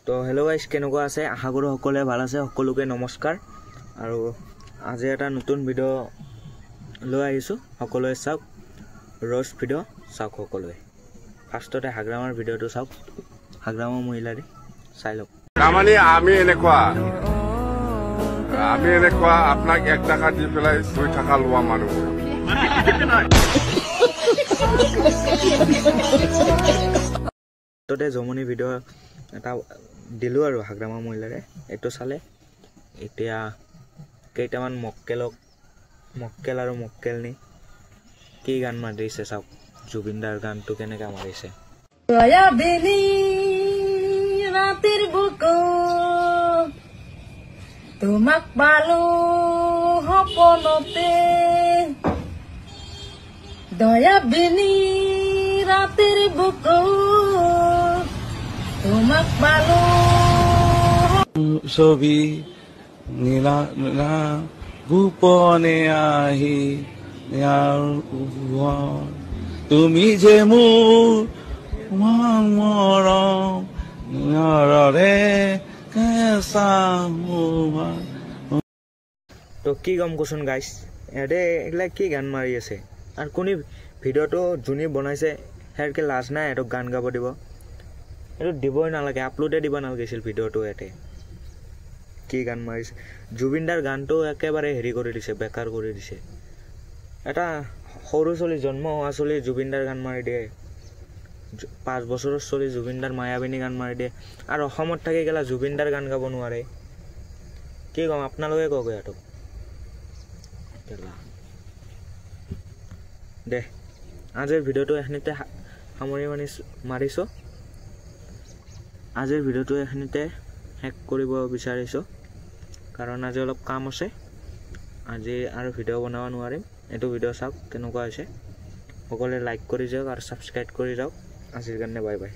তো hello' guys, কেনেকুৱা আছে? আশা কৰোঁ সকলোৱে ভাল আছে। সকলোকে নমস্কাৰ। আৰু আজি এটা নতুন ভিডিঅ' লৈ আহিছোঁ। সকলোৱে চাওক, ৰ'ষ্ট ভিডিঅ' চাওক সকলোৱে। ফাৰ্ষ্টতে হাগ্ৰামাৰ ভিডিঅ'টো চাওক, হাগ্ৰামাৰ মহিলাৰে চাই লওক। তাৰমানে আমি এনেকুৱা আপোনাক 1 টকা দি পেলাই 2 টকা লোৱা মানুহ। তাতে জমনি ভিডিঅ' এটা দিলোঁ আৰু হাগ্ৰামাৰ মহিলাৰে, এইটো চালে। এতিয়া কেইটামান মক্কেল আৰু মক্কেলনি কি গান মাৰিছে চাওক। জুবিন দাৰ গানটো কেনেকৈ মাৰিছে। রাতের বুকু তোমাক পালো সপনতে, দয়াবিনী রাতের বুকু তোমাক পালো ছবি নীলা নীলা গোপনে আহি তুমি যে মোৰ মৰম তো কি গম কচোন গাইছ, ইহঁতে এইবিলাক কি গান মাৰি আছে। আৰু কোনে ভিডিঅ'টো যোনে বনাইছে সিহঁতকে লাজ নাই সিহঁতক গান গাব দিব? এইটো দিবই নালাগে, আপলোডে দিব নালাগিছিল ভিডিঅ'টো। ইয়াতে কি গান মাৰিছে। জুবিন দাৰ গানটো একেবাৰে হেৰি কৰি দিছে, বেকাৰ কৰি দিছে। এটা সৰু চলি, জন্ম হোৱা চলি জুবিন দাৰ গান মাৰি দিয়ে। 5 বছৰৰ চলি জুবিন দাৰ মায়াবিনী গান মাৰি দিয়ে। আৰু অসমত থাকি গেলা জুবিন দাৰ গান গাব নোৱাৰে। কি ক'ম, আপোনালোকে কওক ইহঁতক। দে আজিৰ ভিডিঅ'টো এইখিনিতে সামৰি মাৰিছোঁ। আজিৰ ভিডিঅ'টো এইখিনিতে শেষ কৰিব বিচাৰিছোঁ, কাৰণ আজি অলপ কাম আছে। আজি আৰু ভিডিঅ' বনাব নোৱাৰিম। এইটো ভিডিঅ' চাওক কেনেকুৱা হৈছে। সকলোৱে লাইক কৰি যাওক আৰু ছাবস্ক্ৰাইব কৰি যাওক। আজিৰ কাৰণে বাই বাই।